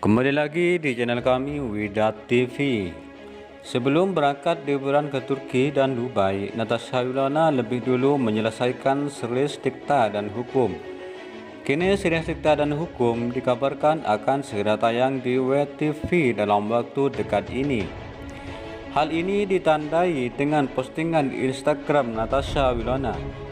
Kembali lagi di channel kami Widat TV. Sebelum berangkat liburan ke Turki dan Dubai, Natasha Wilona lebih dulu menyelesaikan series Dikta dan Hukum. Kini series Dikta dan Hukum dikabarkan akan segera tayang di WTV dalam waktu dekat ini. Hal ini ditandai dengan postingan di Instagram Natasha Wilona.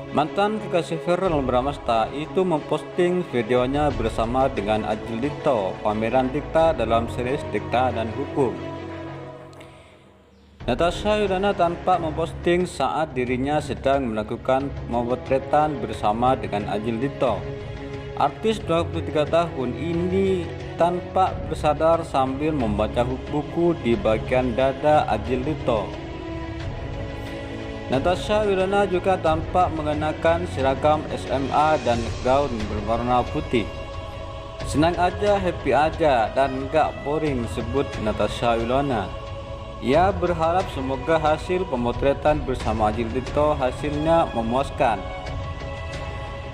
Mantan kekasih viral Bramasta itu memposting videonya bersama dengan Adil Dito pameran Dikta dalam series Dikta dan Hukum. Natasha Wilona tampak memposting saat dirinya sedang melakukan pemotretan bersama dengan Adil Dito. Artis 23 tahun ini tampak bersadar sambil membaca buku di bagian dada Adil Dito. Natasha Wilona juga tampak mengenakan seragam SMA dan gaun berwarna putih. Senang aja, happy aja, dan gak boring, sebut Natasha Wilona. Ia berharap semoga hasil pemotretan bersama Adil Dito hasilnya memuaskan.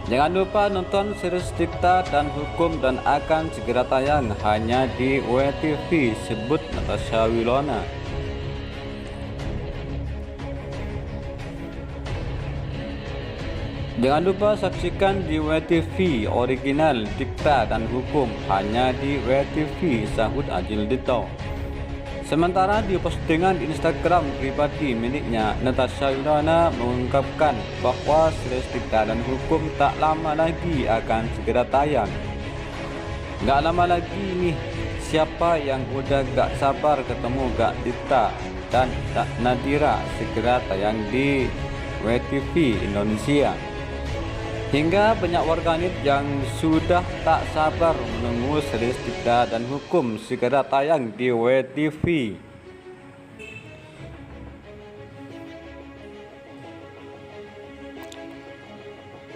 Jangan lupa nonton series Dikta dan Hukum dan akan segera tayang hanya di WTV, sebut Natasha Wilona. Jangan lupa saksikan di WTV original Dikta dan Hukum hanya di WTV, sahut Adil Dito. Sementara di postingan di Instagram pribadi miliknya, Natasha Wilona mengungkapkan bahwa series Dikta dan Hukum tak lama lagi akan segera tayang. Gak lama lagi nih, siapa yang udah gak sabar ketemu Gak Dikta dan Kak Nadira segera tayang di WTV Indonesia. Hingga banyak warganet yang sudah tak sabar menunggu series Dikta dan Hukum segera tayang di WTV.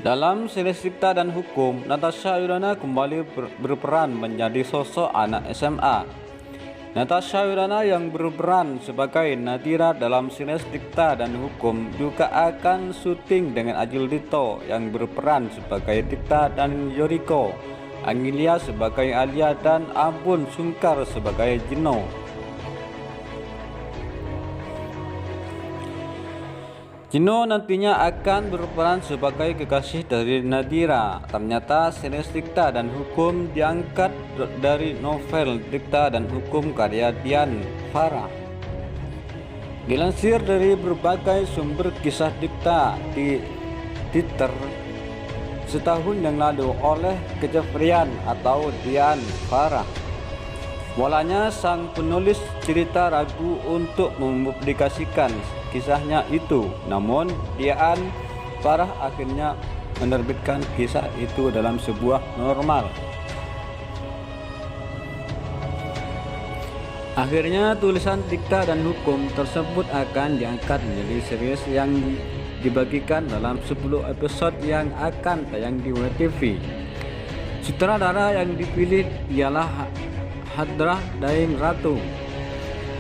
Dalam series Dikta dan Hukum, Natasha Wilona kembali berperan menjadi sosok anak SMA. Natasha Wilona yang berperan sebagai Nadira dalam series Dikta dan Hukum juga akan syuting dengan Adil Dito yang berperan sebagai Dikta dan Yoriko, Angelia sebagai Alia dan Abun Sungkar sebagai Jino. Jino nantinya akan berperan sebagai kekasih dari Nadira. Ternyata series Dikta dan Hukum diangkat dari novel Dikta dan Hukum karya Dian Farah. Dilansir dari berbagai sumber, kisah Dikta di Twitter setahun yang lalu oleh Kejefrian atau Dian Farah. Mulanya sang penulis cerita ragu untuk mempublikasikan kisahnya itu, namun Dian Farah akhirnya menerbitkan kisah itu dalam sebuah normal. Akhirnya tulisan Dikta dan Hukum tersebut akan diangkat menjadi series yang dibagikan dalam 10 episode yang akan tayang di WTV. Sutradara yang dipilih ialah Hadrah Daim Ratu.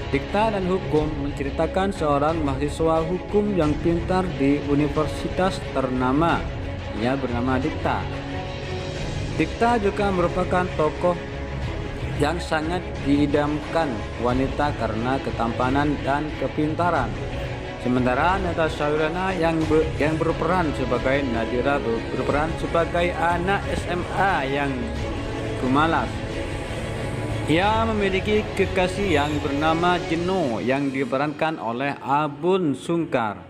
Dikta dan Hukum menceritakan seorang mahasiswa hukum yang pintar di universitas ternama. Ia bernama Dikta. Dikta juga merupakan tokoh yang sangat diidamkan wanita karena ketampanan dan kepintaran. Sementara Natasha Wilona yang berperan sebagai Nadira berperan sebagai anak SMA yang pemalas. Ia memiliki kekasih yang bernama Jino yang diperankan oleh Abun Sungkar.